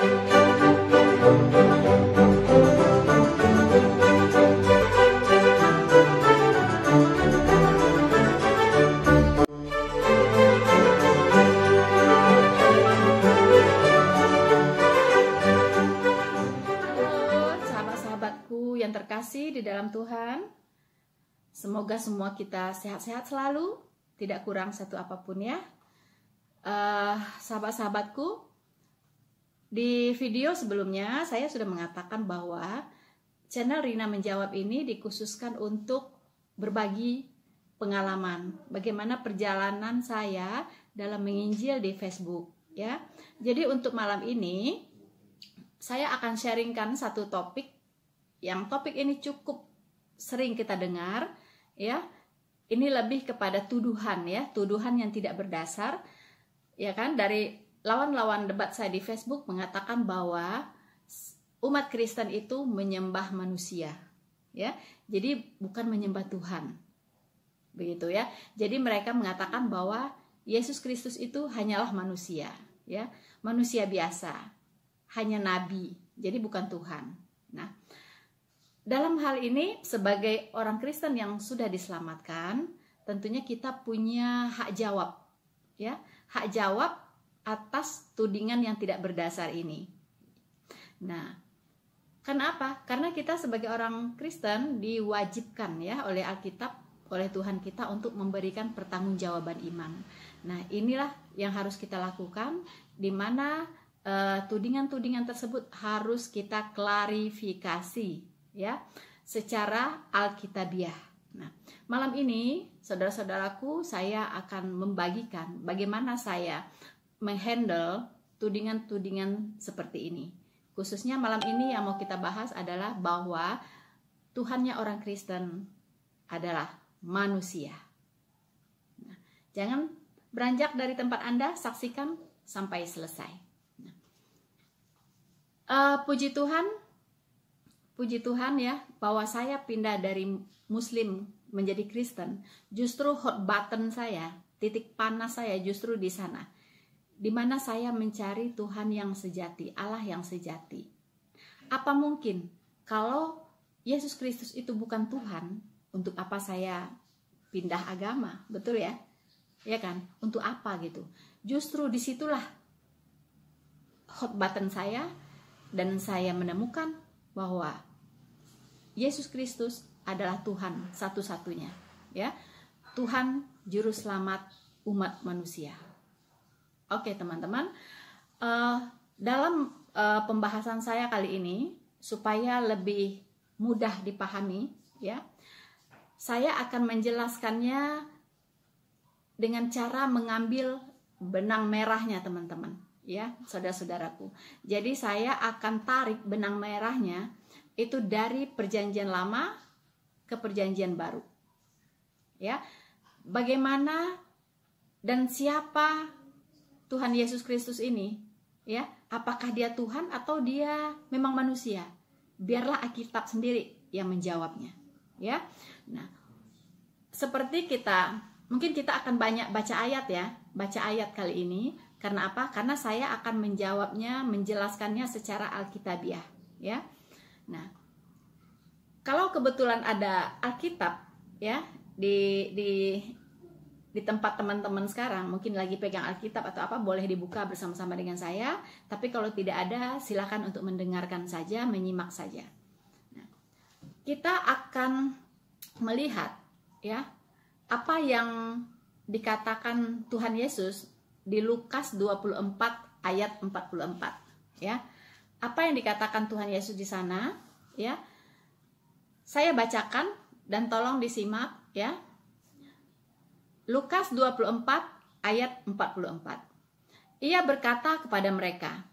Yang terkasih di dalam Tuhan, semoga semua kita sehat-sehat selalu, tidak kurang satu apapun ya. Sahabat-sahabatku, di video sebelumnya saya sudah mengatakan bahwa channel Rina Menjawab ini dikhususkan untuk berbagi pengalaman, bagaimana perjalanan saya dalam menginjil di Facebook ya. Jadi untuk malam ini saya akan sharingkan satu topik. Yang topik ini cukup sering kita dengar ya. Ini lebih kepada tuduhan ya, tuduhan yang tidak berdasar ya kan. Dari lawan-lawan debat saya di Facebook mengatakan bahwa umat Kristen itu menyembah manusia ya. Jadi bukan menyembah Tuhan. Begitu ya. Jadi mereka mengatakan bahwa Yesus Kristus itu hanyalah manusia ya, manusia biasa, hanya nabi. Jadi bukan Tuhan. Nah, dalam hal ini sebagai orang Kristen yang sudah diselamatkan, tentunya kita punya hak jawab ya, hak jawab atas tudingan yang tidak berdasar ini. Nah, kenapa? Karena kita sebagai orang Kristen diwajibkan ya oleh Alkitab, oleh Tuhan kita untuk memberikan pertanggungjawaban iman. Nah, inilah yang harus kita lakukan, di mana tudingan-tudingan tersebut harus kita klarifikasi ya, secara alkitabiah. Nah, malam ini saudara-saudaraku, saya akan membagikan bagaimana saya menghandle tudingan-tudingan seperti ini. Khususnya malam ini yang mau kita bahas adalah bahwa Tuhannya orang Kristen adalah manusia. Nah, jangan beranjak dari tempat Anda, saksikan sampai selesai. Nah, Puji Tuhan ya, bahwa saya pindah dari Muslim menjadi Kristen. Justru hot button saya, titik panas saya justru di sana. Di mana saya mencari Tuhan yang sejati, Allah yang sejati. Apa mungkin kalau Yesus Kristus itu bukan Tuhan, untuk apa saya pindah agama? Betul ya? Ya kan? Untuk apa gitu? Justru disitulah hot button saya, dan saya menemukan bahwa Yesus Kristus adalah Tuhan satu-satunya ya, Tuhan juru selamat umat manusia. Oke teman-teman, dalam pembahasan saya kali ini supaya lebih mudah dipahami ya, saya akan menjelaskannya dengan cara mengambil benang merahnya teman-teman ya, saudara-saudaraku. Jadi saya akan tarik benang merahnya itu dari perjanjian lama ke perjanjian baru ya. Bagaimana dan siapa Tuhan Yesus Kristus ini ya, apakah dia Tuhan atau dia memang manusia? Biarlah Alkitab sendiri yang menjawabnya ya. Nah, seperti mungkin kita akan banyak baca ayat ya, baca ayat kali ini. Karena apa? Karena saya akan menjawabnya, menjelaskannya secara alkitabiah ya. Nah, kalau kebetulan ada Alkitab ya di tempat teman-teman sekarang, mungkin lagi pegang Alkitab atau apa, boleh dibuka bersama-sama dengan saya. Tapi kalau tidak ada, silakan untuk mendengarkan saja, menyimak saja. Nah, kita akan melihat ya apa yang dikatakan Tuhan Yesus di Lukas 24 ayat 44 ya. Apa yang dikatakan Tuhan Yesus di sana ya? Saya bacakan dan tolong disimak ya. Lukas 24 ayat 44. Ia berkata kepada mereka,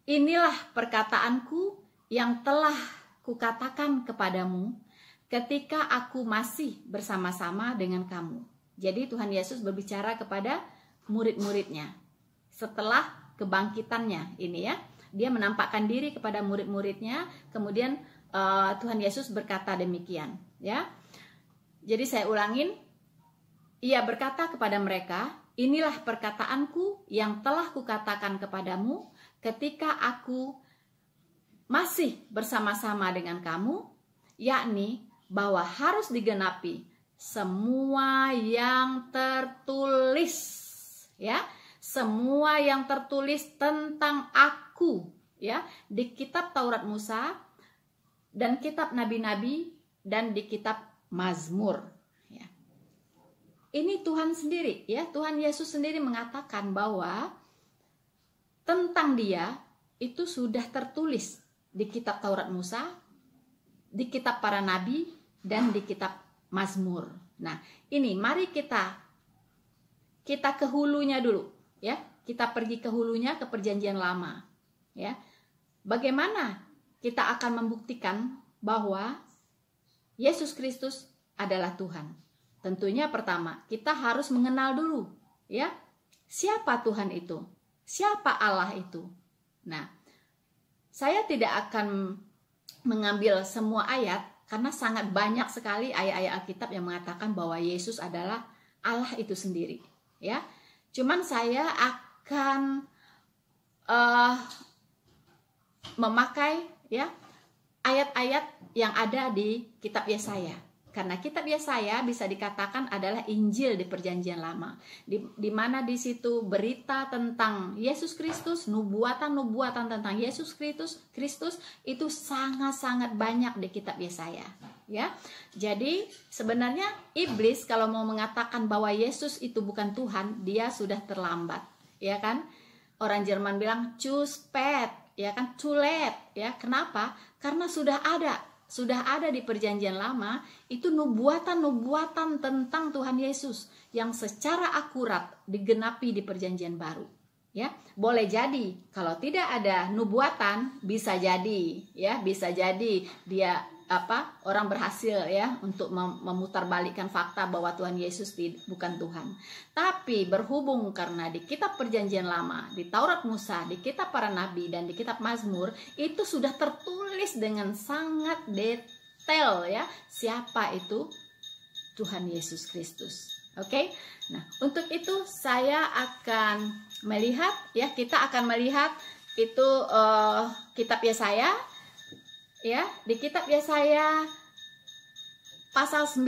"Inilah perkataanku yang telah kukatakan kepadamu ketika aku masih bersama-sama dengan kamu." Jadi Tuhan Yesus berbicara kepada murid-muridnya setelah kebangkitannya ini ya. Dia menampakkan diri kepada murid-muridnya, kemudian Tuhan Yesus berkata demikian ya. Jadi saya ulangin, ia berkata kepada mereka, "Inilah perkataanku yang telah kukatakan kepadamu ketika aku masih bersama-sama dengan kamu, yakni bahwa harus digenapi semua yang tertulis, ya, semua yang tertulis tentang aku, ya, di kitab Taurat Musa dan kitab nabi-nabi dan di kitab Mazmur, ya. Ini Tuhan sendiri, ya, Tuhan Yesus sendiri mengatakan bahwa tentang Dia itu sudah tertulis di kitab Taurat Musa, di kitab para nabi, dan di kitab Mazmur. Nah, ini mari kita ke hulunya dulu, ya. Kita pergi ke hulunya, ke Perjanjian Lama, ya. Bagaimana kita akan membuktikan bahwa Yesus Kristus adalah Tuhan? Tentunya pertama, kita harus mengenal dulu, ya, siapa Tuhan itu, siapa Allah itu. Nah, saya tidak akan mengambil semua ayat karena sangat banyak sekali ayat-ayat Alkitab yang mengatakan bahwa Yesus adalah Allah itu sendiri, ya. Cuman saya akan memakai, ya, ayat-ayat yang ada di kitab Yesaya, karena kitab Yesaya bisa dikatakan adalah Injil di Perjanjian Lama, di mana di situ berita tentang Yesus Kristus, nubuatan tentang Yesus Kristus itu sangat-sangat banyak di kitab Yesaya, ya. Jadi sebenarnya iblis kalau mau mengatakan bahwa Yesus itu bukan Tuhan, dia sudah terlambat, ya kan? Orang Jerman bilang zu spät, ya kan, too late, ya. Kenapa? Karena sudah ada di Perjanjian Lama itu nubuatan tentang Tuhan Yesus yang secara akurat digenapi di Perjanjian Baru, ya. Boleh jadi kalau tidak ada nubuatan, bisa jadi, ya, bisa jadi dia orang berhasil, ya, untuk memutarbalikkan fakta bahwa Tuhan Yesus bukan Tuhan. Tapi berhubung karena di kitab Perjanjian Lama, di Taurat Musa, di kitab para nabi, dan di kitab Mazmur itu sudah tertulis dengan sangat detail, ya, siapa itu Tuhan Yesus Kristus. Oke? Nah, untuk itu saya akan melihat, ya, kita akan melihat itu kitab Yesaya. Ya, di kitab Yesaya pasal 9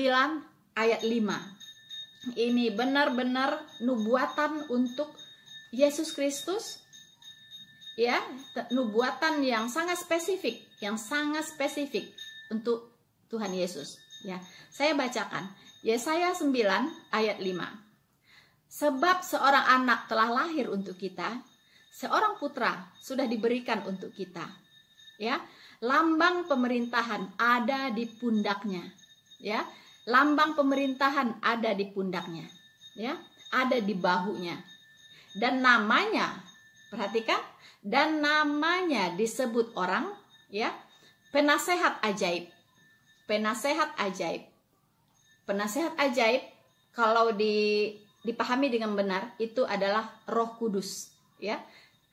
ayat 5. Ini benar-benar nubuatan untuk Yesus Kristus, ya, nubuatan yang sangat spesifik untuk Tuhan Yesus, ya. Saya bacakan Yesaya 9 ayat 5. Sebab seorang anak telah lahir untuk kita, seorang putra sudah diberikan untuk kita, ya. Lambang pemerintahan ada di pundaknya, ya. Lambang pemerintahan ada di pundaknya, ya, ada di bahunya. Dan namanya, perhatikan, dan namanya disebut orang, ya, penasehat ajaib. Penasehat ajaib. Penasehat ajaib kalau dipahami dengan benar itu adalah Roh Kudus, ya.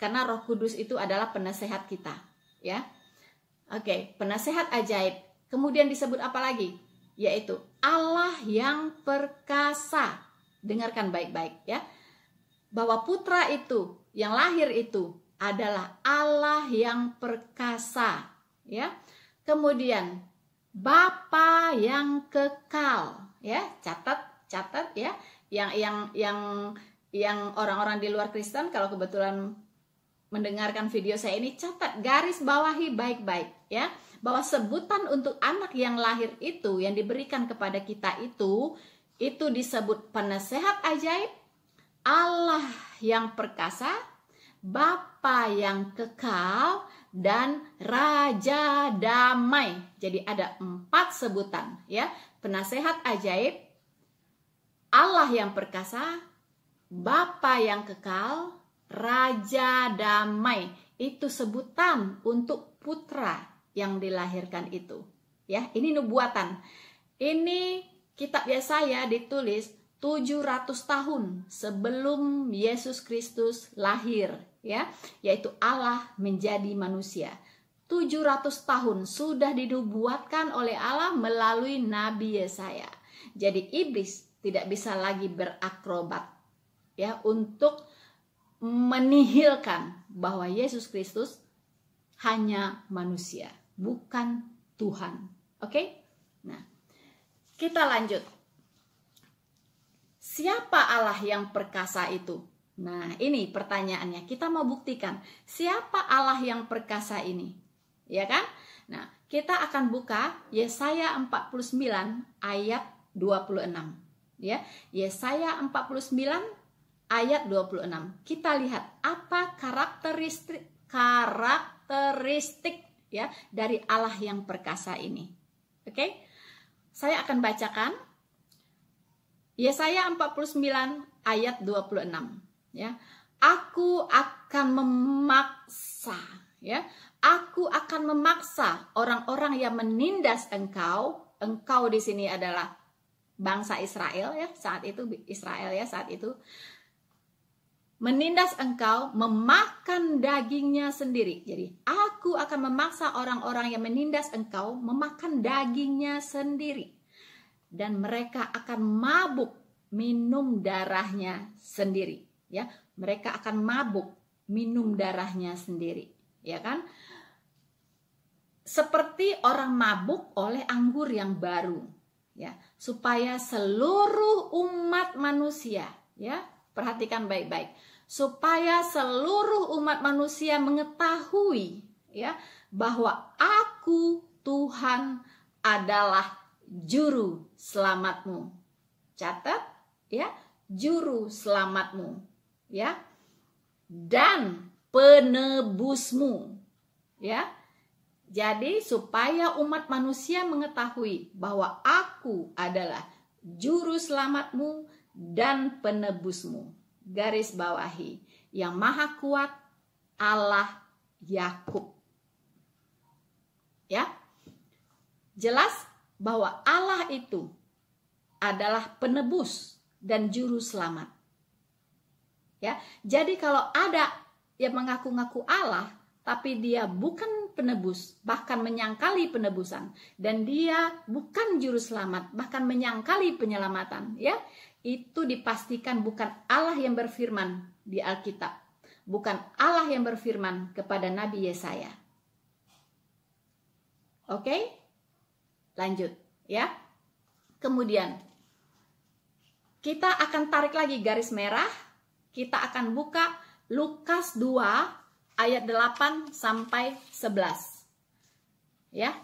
Karena Roh Kudus itu adalah penasehat kita, ya. Oke, penasehat ajaib. Kemudian disebut apa lagi? Yaitu Allah yang perkasa. Dengarkan baik-baik, ya. Bahwa putra itu, yang lahir itu adalah Allah yang perkasa, ya. Kemudian Bapa yang kekal, ya. Catat, ya. Yang orang-orang di luar Kristen kalau kebetulan mendengarkan video saya ini, catat, garis bawahi baik-baik, ya, bahwa sebutan untuk anak yang lahir itu, yang diberikan kepada kita itu disebut penasehat ajaib, Allah yang perkasa, Bapa yang kekal, dan Raja damai. Jadi ada 4 sebutan, ya, penasehat ajaib, Allah yang perkasa, Bapa yang kekal, Raja damai. Itu sebutan untuk putra yang dilahirkan itu, ya. Ini nubuatan. Ini kitab Yesaya ditulis 700 tahun sebelum Yesus Kristus lahir, ya, yaitu Allah menjadi manusia. 700 tahun sudah dinubuatkan oleh Allah melalui Nabi Yesaya. Jadi iblis tidak bisa lagi berakrobat, ya, untuk menihilkan bahwa Yesus Kristus hanya manusia, bukan Tuhan. Oke? Nah, kita lanjut. Siapa Allah yang perkasa itu? Nah, ini pertanyaannya. Kita mau buktikan siapa Allah yang perkasa ini. Ya kan? Nah, kita akan buka Yesaya 49 ayat 26. Ya, Yesaya 49 ayat 26. Kita lihat apa karakteristik ya dari Allah yang perkasa ini. Oke? Saya akan bacakan Yesaya 49 ayat 26. Ya. Aku akan memaksa, ya. Aku akan memaksa orang-orang yang menindas engkau. Engkau di sini adalah bangsa Israel, ya, saat itu Israel, ya, saat itu menindas engkau, memakan dagingnya sendiri. Jadi aku akan memaksa orang-orang yang menindas engkau memakan dagingnya sendiri, dan mereka akan mabuk minum darahnya sendiri. Ya, mereka akan mabuk minum darahnya sendiri, ya kan? Seperti orang mabuk oleh anggur yang baru, ya, supaya seluruh umat manusia, ya, perhatikan baik-baik, supaya seluruh umat manusia mengetahui, ya, bahwa aku Tuhan adalah juru selamatmu. Catat, ya, juru selamatmu, ya, dan penebusmu, ya. Jadi supaya umat manusia mengetahui bahwa aku adalah juru selamatmu dan penebusmu. Garis bawahi, yang maha kuat, Allah Yakub. Ya, jelas bahwa Allah itu adalah penebus dan juru selamat. Ya, jadi kalau ada yang mengaku-ngaku Allah tapi dia bukan penebus, bahkan menyangkali penebusan, dan dia bukan juru selamat, bahkan menyangkali penyelamatan, ya, itu dipastikan bukan Allah yang berfirman di Alkitab, bukan Allah yang berfirman kepada Nabi Yesaya. Oke? Lanjut, ya. Kemudian kita akan tarik lagi garis merah, kita akan buka Lukas 2 ayat 8 sampai 11. Ya.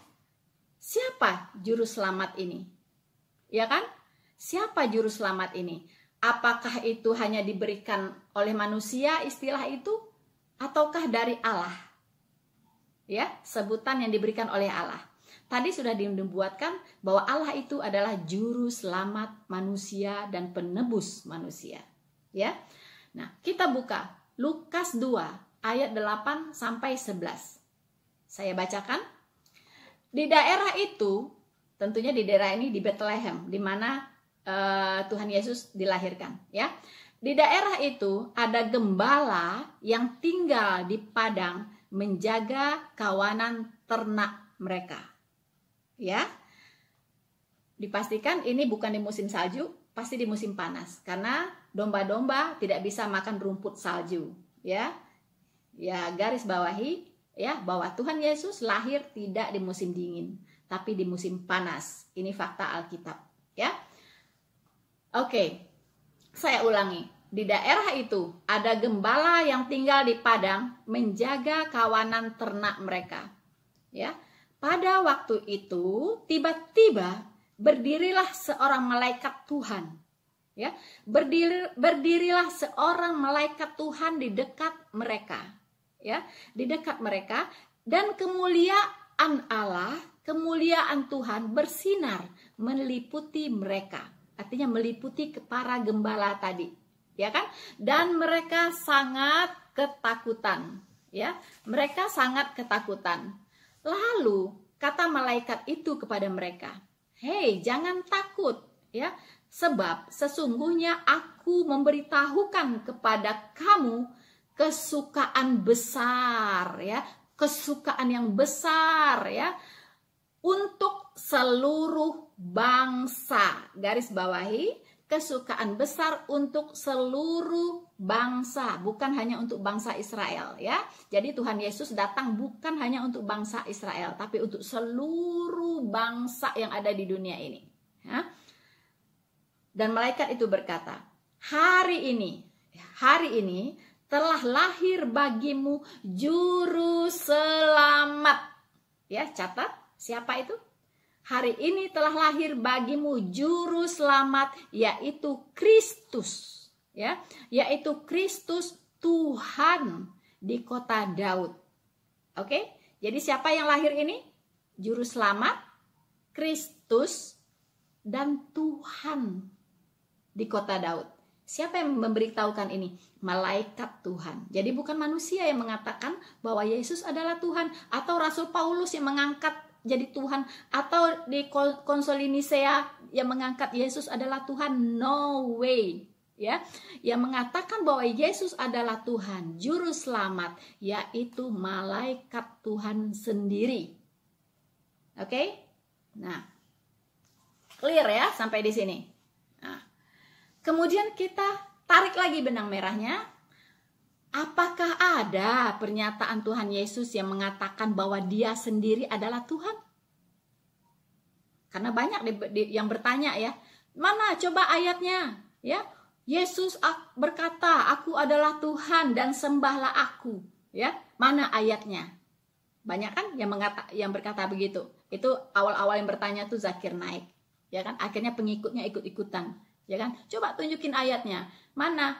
Siapa juru selamat ini? Ya kan? Siapa juru selamat ini? Apakah itu hanya diberikan oleh manusia istilah itu, ataukah dari Allah? Ya, sebutan yang diberikan oleh Allah. Tadi sudah dibuatkan bahwa Allah itu adalah juru selamat manusia dan penebus manusia. Ya. Nah, kita buka Lukas 2 ayat 8 sampai 11. Saya bacakan. Di daerah itu, tentunya di daerah ini di Bethlehem, di mana Tuhan Yesus dilahirkan, ya. Di daerah itu ada gembala yang tinggal di padang menjaga kawanan ternak mereka. Ya. Dipastikan ini bukan di musim salju, pasti di musim panas, karena domba-domba tidak bisa makan rumput salju, ya. Ya, garis bawahi, ya, bahwa Tuhan Yesus lahir tidak di musim dingin, tapi di musim panas. Ini fakta Alkitab, ya. Oke, saya ulangi. Di daerah itu ada gembala yang tinggal di padang menjaga kawanan ternak mereka. Ya, pada waktu itu tiba-tiba berdirilah seorang malaikat Tuhan. Ya, berdirilah seorang malaikat Tuhan di dekat mereka. Ya, di dekat mereka, dan kemuliaan Allah, kemuliaan Tuhan bersinar meliputi mereka. Artinya meliputi para gembala tadi, ya kan? Dan mereka sangat ketakutan, ya. Mereka sangat ketakutan. Lalu kata malaikat itu kepada mereka, "Hei, jangan takut, ya. Sebab sesungguhnya aku memberitahukan kepada kamu kesukaan besar, ya, kesukaan yang besar, ya, untuk seluruh bangsa." Garis bawahi, kesukaan besar untuk seluruh bangsa, bukan hanya untuk bangsa Israel ya. Jadi Tuhan Yesus datang bukan hanya untuk bangsa Israel, tapi untuk seluruh bangsa yang ada di dunia ini ya. Dan malaikat itu berkata, hari ini telah lahir bagimu juru selamat. Ya, catat, siapa itu? Hari ini telah lahir bagimu juru selamat, yaitu Kristus. Ya, yaitu Kristus Tuhan di kota Daud. Oke? Jadi siapa yang lahir ini? Juru selamat, Kristus, dan Tuhan di kota Daud. Siapa yang memberitahukan ini? Malaikat Tuhan. Jadi bukan manusia yang mengatakan bahwa Yesus adalah Tuhan, atau Rasul Paulus yang mengangkat jadi Tuhan, atau di Konsili Nisea yang mengangkat Yesus adalah Tuhan. No way. Ya, yang mengatakan bahwa Yesus adalah Tuhan, juru selamat, yaitu malaikat Tuhan sendiri. Oke? Nah, clear ya sampai di sini. Nah, kemudian kita tarik lagi benang merahnya. Apakah ada pernyataan Tuhan Yesus yang mengatakan bahwa dia sendiri adalah Tuhan? Karena banyak yang bertanya ya, mana coba ayatnya? Ya, Yesus berkata, aku adalah Tuhan dan sembahlah aku. Ya, mana ayatnya? Banyak kan yang berkata begitu. Itu awal-awal yang bertanya tuh Zakir Naik. Ya kan, akhirnya pengikutnya ikut-ikutan. Ya kan, coba tunjukin ayatnya. Mana?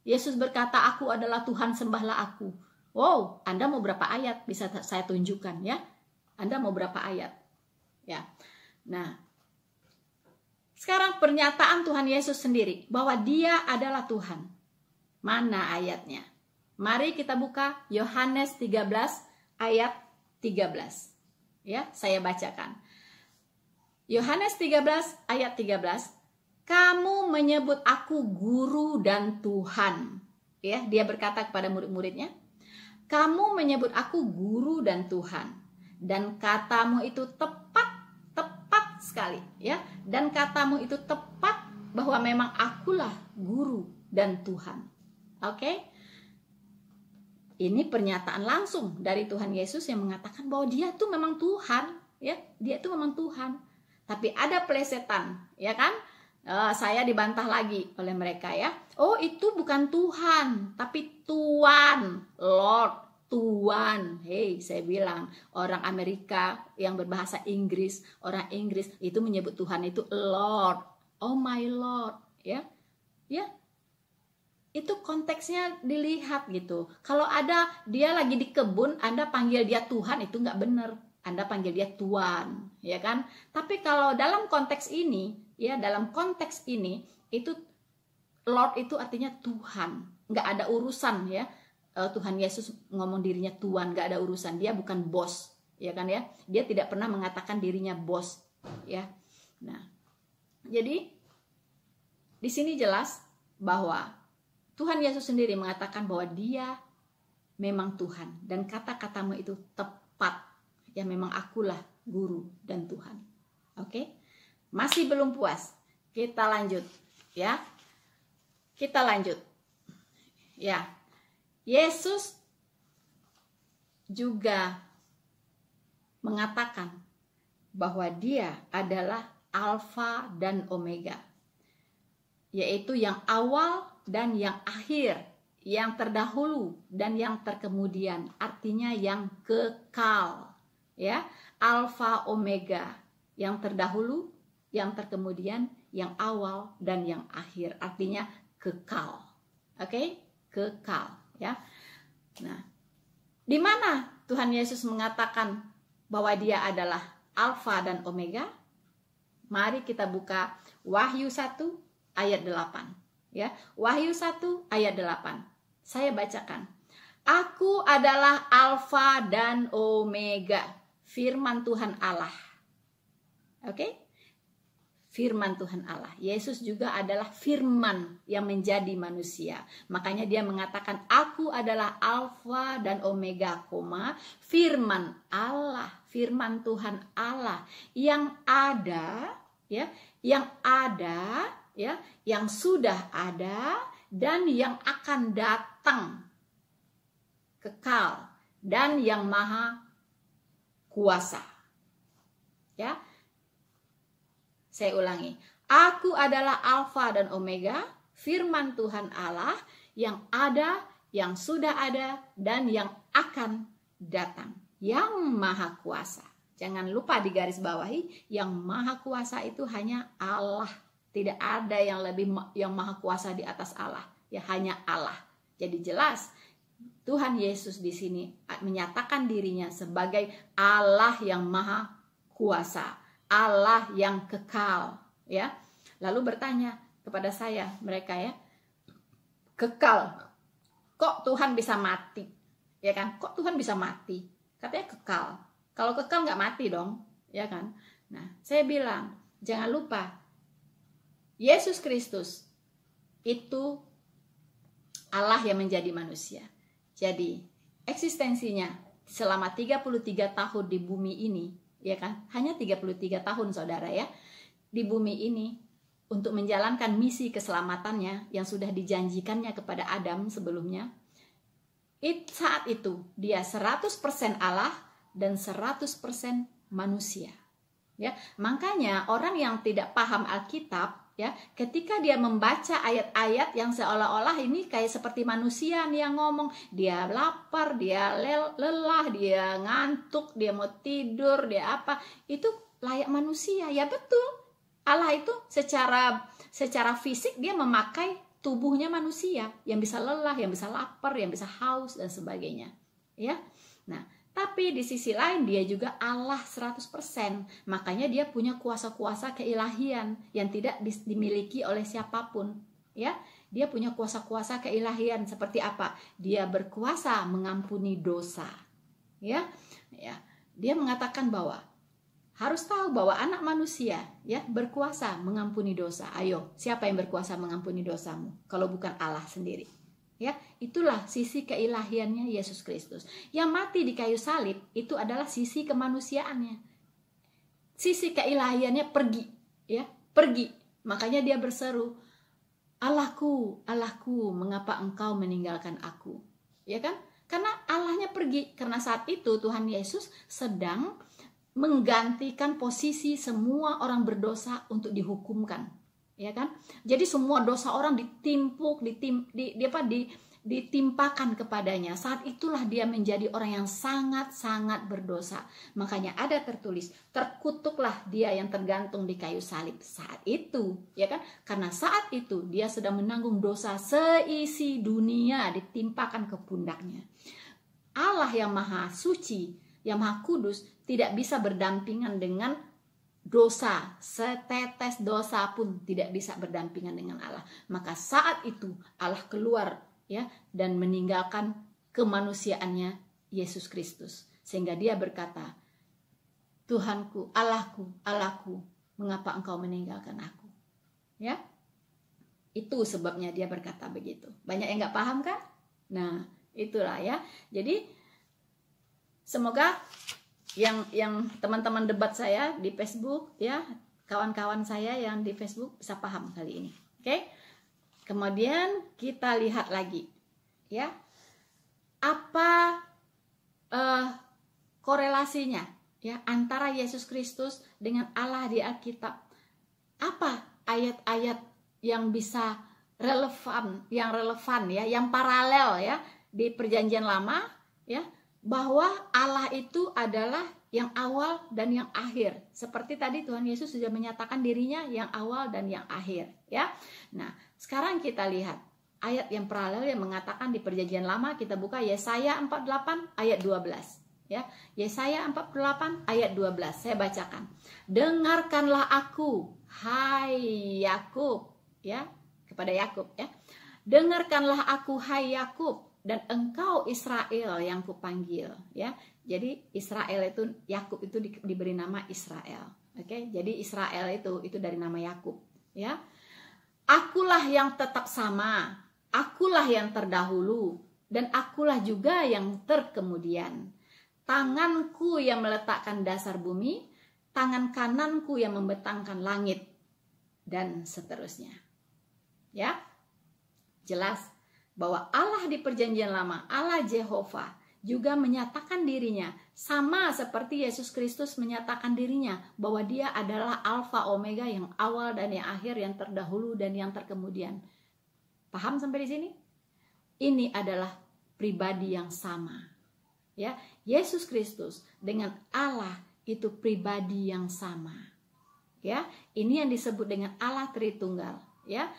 Yesus berkata, aku adalah Tuhan, sembahlah aku. Wow, Anda mau berapa ayat? Bisa saya tunjukkan ya. Anda mau berapa ayat? Ya. Nah, sekarang pernyataan Tuhan Yesus sendiri bahwa dia adalah Tuhan. Mana ayatnya? Mari kita buka Yohanes 13 ayat 13. Ya, saya bacakan. Yohanes 13 ayat 13. Kamu menyebut aku guru dan Tuhan. Ya, dia berkata kepada murid-muridnya, kamu menyebut aku guru dan Tuhan, dan katamu itu tepat sekali, ya. Dan katamu itu tepat bahwa memang akulah guru dan Tuhan. Oke? Ini pernyataan langsung dari Tuhan Yesus yang mengatakan bahwa dia tuh memang Tuhan, ya. Dia tuh memang Tuhan. Tapi ada pelesetan, ya kan? Saya dibantah lagi oleh mereka ya. Oh, itu bukan Tuhan, tapi Tuan, Lord, Tuan. Hey, saya bilang orang Amerika yang berbahasa Inggris, orang Inggris itu menyebut Tuhan itu Lord. Oh my Lord, ya. Ya. Itu konteksnya dilihat gitu. Kalau ada dia lagi di kebun, Anda panggil dia Tuhan, itu nggak benar. Anda panggil dia Tuan, ya kan? Tapi kalau dalam konteks ini, ya, dalam konteks ini itu Lord itu artinya Tuhan, nggak ada urusan ya. Tuhan Yesus ngomong dirinya Tuhan, nggak ada urusan, dia bukan bos, ya kan ya. Dia tidak pernah mengatakan dirinya bos, ya. Nah, jadi di sini jelas bahwa Tuhan Yesus sendiri mengatakan bahwa dia memang Tuhan dan kata-katamu itu tepat, ya, memang akulah guru dan Tuhan. Oke? Masih belum puas. Kita lanjut, ya. Kita lanjut. Ya. Yesus juga mengatakan bahwa dia adalah Alfa dan Omega, yaitu yang awal dan yang akhir, yang terdahulu dan yang terkemudian, artinya yang kekal, ya. Alfa Omega, yang terdahulu, yang terkemudian, yang awal dan yang akhir, artinya kekal. Oke? Kekal, ya. Nah, di mana Tuhan Yesus mengatakan bahwa dia adalah Alfa dan Omega? Mari kita buka Wahyu 1 ayat 8, ya. Wahyu 1 ayat 8. Saya bacakan. Aku adalah Alfa dan Omega, firman Tuhan Allah. Oke? Firman Tuhan Allah. Yesus juga adalah firman yang menjadi manusia. Makanya dia mengatakan, aku adalah Alfa dan Omega, firman Allah, firman Tuhan Allah yang ada, ya, yang ada, ya, yang sudah ada, dan yang akan datang, kekal, dan yang maha kuasa. Ya, saya ulangi, aku adalah Alfa dan Omega, firman Tuhan Allah yang ada, yang sudah ada, dan yang akan datang, yang maha kuasa. Jangan lupa di garis bawahi, yang maha kuasa itu hanya Allah. Tidak ada yang maha kuasa di atas Allah. Ya, hanya Allah. Jadi jelas Tuhan Yesus di sini menyatakan dirinya sebagai Allah yang maha kuasa, Allah yang kekal, ya. Lalu bertanya kepada saya mereka, ya, kekal, kok Tuhan bisa mati, ya kan? Kok Tuhan bisa mati? Katanya kekal. Kalau kekal nggak mati dong, ya kan? Nah, saya bilang jangan lupa Yesus Kristus itu Allah yang menjadi manusia. Jadi eksistensinya selama 33 tahun di bumi ini, ya kan? Hanya 33 tahun saudara, ya, di bumi ini untuk menjalankan misi keselamatannya yang sudah dijanjikannya kepada Adam sebelumnya. Saat itu dia 100% Allah dan 100% manusia. Ya, makanya orang yang tidak paham Alkitab, ya, ketika dia membaca ayat-ayat yang seolah-olah ini kayak seperti manusia nih yang ngomong, dia lapar, dia lelah, dia ngantuk, dia mau tidur, dia apa, itu layak manusia. Ya betul, Allah itu secara fisik dia memakai tubuhnya manusia yang bisa lelah, yang bisa lapar, yang bisa haus dan sebagainya, ya. Nah, tapi di sisi lain dia juga Allah 100%. Makanya dia punya kuasa-kuasa keilahian yang tidak dimiliki oleh siapapun, ya. Dia punya kuasa-kuasa keilahian seperti apa? Dia berkuasa mengampuni dosa, ya. Ya. Dia mengatakan bahwa harus tahu bahwa anak manusia, ya, berkuasa mengampuni dosa. Ayo, siapa yang berkuasa mengampuni dosamu kalau bukan Allah sendiri? Ya, itulah sisi keilahiannya Yesus Kristus. Yang mati di kayu salib itu adalah sisi kemanusiaannya. Sisi keilahiannya pergi, ya, pergi. Makanya dia berseru, Allahku, Allahku, mengapa engkau meninggalkan aku? Ya kan? Karena Allahnya pergi. Karena saat itu Tuhan Yesus sedang menggantikan posisi semua orang berdosa untuk dihukumkan. Ya kan? Jadi semua dosa orang ditimpakan kepadanya. Saat itulah dia menjadi orang yang sangat-sangat berdosa. Makanya ada tertulis, terkutuklah dia yang tergantung di kayu salib saat itu, ya kan? Karena saat itu dia sedang menanggung dosa seisi dunia ditimpakan ke pundaknya. Allah yang maha suci, yang maha kudus tidak bisa berdampingan dengan dosa, setetes dosa pun tidak bisa berdampingan dengan Allah. Maka saat itu Allah keluar, ya, dan meninggalkan kemanusiaannya Yesus Kristus, sehingga dia berkata, Tuhanku, Allahku, Allahku, mengapa engkau meninggalkan aku? Ya, itu sebabnya dia berkata begitu. Banyak yang nggak paham kan? Nah, itulah, ya. Jadi semoga yang teman-teman debat saya di Facebook, ya, kawan-kawan saya yang di Facebook bisa paham kali ini. Oke? Kemudian kita lihat lagi, ya, apa korelasinya, ya, antara Yesus Kristus dengan Allah di Alkitab. Apa ayat-ayat yang bisa relevan, ya, yang paralel, ya, di Perjanjian Lama, ya, bahwa Allah itu adalah yang awal dan yang akhir. Seperti tadi Tuhan Yesus sudah menyatakan dirinya yang awal dan yang akhir, ya. Nah, sekarang kita lihat ayat yang paralel yang mengatakan di Perjanjian Lama. Kita buka Yesaya 48 ayat 12, ya. Yesaya 48 ayat 12. Saya bacakan. Dengarkanlah aku, hai Yakub, ya, kepada Yakub, ya. Dengarkanlah aku, hai Yakub, dan engkau Israel yang kupanggil, ya. Jadi Israel itu, Yakub itu diberi nama Israel. Oke, jadi Israel itu dari nama Yakub, ya. Akulah yang tetap sama, akulah yang terdahulu, dan akulah juga yang terkemudian. Tanganku yang meletakkan dasar bumi, tangan kananku yang membentangkan langit, dan seterusnya. Ya. jelas bahwa Allah di perjanjian lama, Allah Jehovah, juga menyatakan dirinya sama seperti Yesus Kristus menyatakan dirinya bahwa dia adalah Alfa Omega, yang awal dan yang akhir, yang terdahulu dan yang terkemudian. Paham sampai di sini? Ini adalah pribadi yang sama. Ya, Yesus Kristus dengan Allah itu pribadi yang sama. Ya, ini yang disebut dengan Allah Tritunggal. Ya,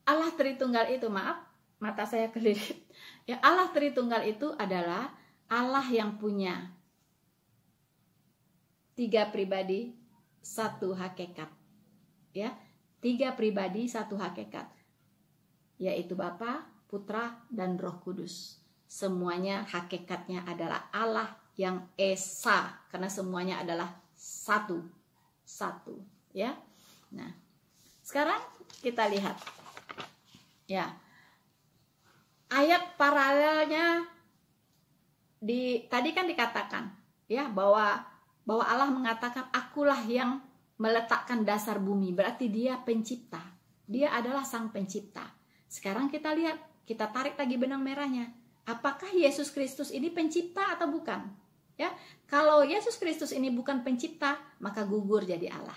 Allah Tritunggal itu, maaf, mata saya kelilit. Ya, Allah Tritunggal itu adalah Allah yang punya 3 pribadi, 1 hakikat. Ya, 3 pribadi, 1 hakikat. Yaitu Bapa, Putra, dan Roh Kudus. Semuanya hakikatnya adalah Allah yang esa, karena semuanya adalah satu. Ya. Nah, sekarang kita lihat. Ya. Ayat paralelnya tadi kan dikatakan ya bahwa Allah mengatakan akulah yang meletakkan dasar bumi, berarti dia pencipta. Dia adalah sang pencipta. Sekarang kita lihat, kita tarik lagi benang merahnya. Apakah Yesus Kristus ini pencipta atau bukan? Ya, kalau Yesus Kristus ini bukan pencipta, maka gugur jadi Allah.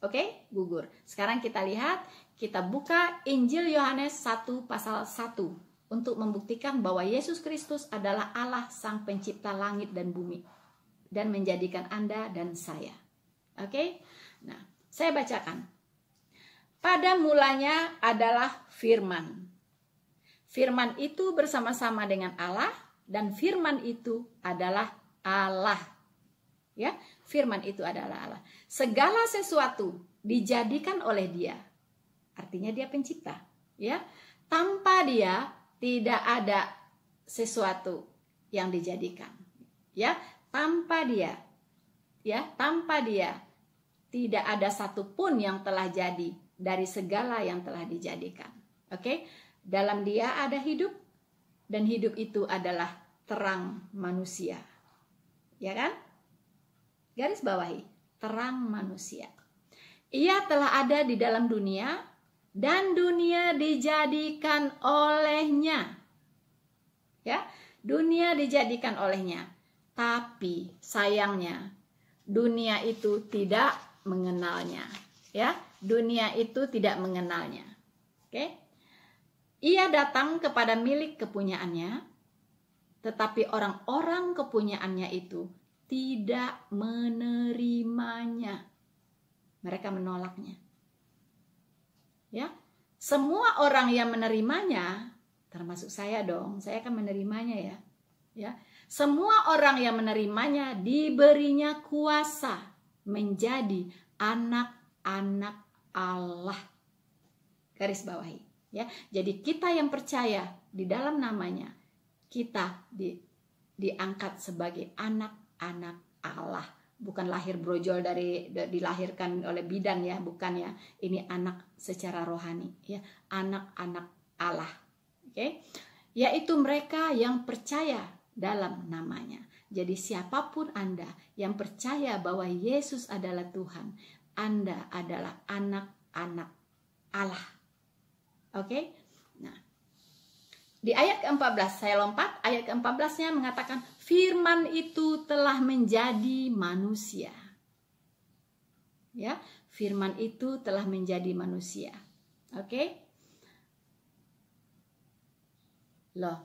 Oke, gugur. Sekarang kita lihat, kita buka Injil Yohanes 1 pasal 1 untuk membuktikan bahwa Yesus Kristus adalah Allah sang pencipta langit dan bumi dan menjadikan Anda dan saya. Oke? Nah, saya bacakan. Pada mulanya adalah firman. Firman itu bersama-sama dengan Allah dan firman itu adalah Allah. Ya, firman itu adalah Allah. Segala sesuatu dijadikan oleh Dia. Artinya Dia pencipta, ya. Tanpa Dia tidak ada sesuatu yang dijadikan. Ya, tanpa Dia. Ya, tanpa Dia tidak ada satupun yang telah jadi dari segala yang telah dijadikan. Oke? Dalam Dia ada hidup, dan hidup itu adalah terang manusia. Ya kan? Garis bawahi, terang manusia. Ia telah ada di dalam dunia, dan dunia dijadikan olehnya. Ya, dunia dijadikan olehnya. Tapi sayangnya, dunia itu tidak mengenalnya. Ya, dunia itu tidak mengenalnya. Oke? Ia datang kepada milik kepunyaannya, tetapi orang-orang kepunyaannya itu tidak menerimanya. Mereka menolaknya. Ya, semua orang yang menerimanya, termasuk saya dong, saya akan menerimanya ya. Ya, semua orang yang menerimanya diberinya kuasa menjadi anak-anak Allah. Garis bawahi. Ya, jadi kita yang percaya di dalam namanya, kita diangkat sebagai anak-anak Allah. Bukan lahir brojol dilahirkan oleh bidan ya, bukan ya. Ini anak secara rohani ya, anak-anak Allah. Oke? Yaitu mereka yang percaya dalam namanya. Jadi siapapun Anda yang percaya bahwa Yesus adalah Tuhan, Anda adalah anak-anak Allah. Oke? Nah, di ayat ke-14, saya lompat, ayat ke-14-nya mengatakan firman itu telah menjadi manusia. Ya, firman itu telah menjadi manusia. Oke? Loh.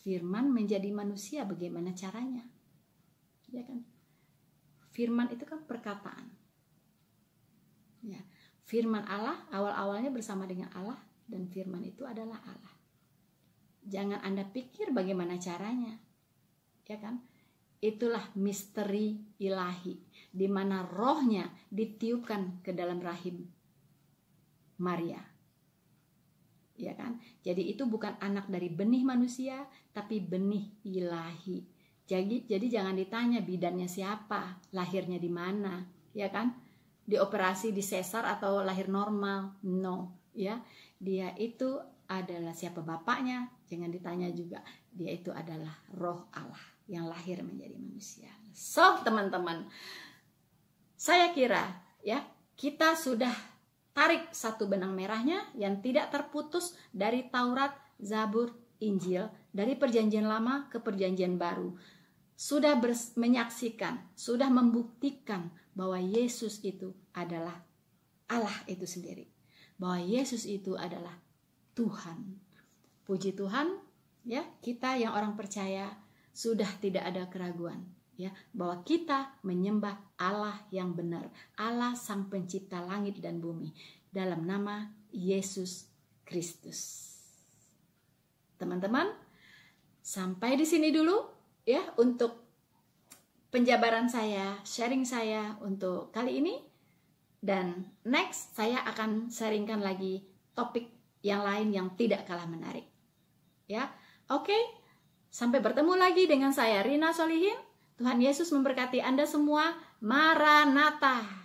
Firman menjadi manusia, bagaimana caranya? Ya kan? Firman itu kan perkataan. Ya. Firman Allah awal-awalnya bersama dengan Allah, dan firman itu adalah Allah. Jangan Anda pikir bagaimana caranya. Ya kan? Itulah misteri ilahi, di mana rohnya ditiupkan ke dalam rahim Maria. Ya kan? Jadi itu bukan anak dari benih manusia, tapi benih ilahi. Jadi jangan ditanya bidannya siapa, lahirnya di mana, ya kan? Dioperasi di sesar atau lahir normal? No, ya. Dia itu adalah siapa bapaknya, jangan ditanya juga. Dia itu adalah roh Allah yang lahir menjadi manusia. So, teman-teman, saya kira ya, kita sudah tarik satu benang merahnya yang tidak terputus dari Taurat, Zabur, Injil, dari perjanjian lama ke perjanjian baru. Sudah menyaksikan, sudah membuktikan bahwa Yesus itu adalah Allah itu sendiri. Bahwa Yesus itu adalah Tuhan. Puji Tuhan, ya, kita yang orang percaya sudah tidak ada keraguan, ya, bahwa kita menyembah Allah yang benar, Allah Sang Pencipta langit dan bumi, dalam nama Yesus Kristus. Teman-teman, sampai di sini dulu ya untuk penjabaran saya, sharing saya untuk kali ini. Dan next saya akan sharingkan lagi topik yang lain yang tidak kalah menarik. Ya, oke. Sampai bertemu lagi dengan saya Rina Solihin. Tuhan Yesus memberkati Anda semua. Maranatha.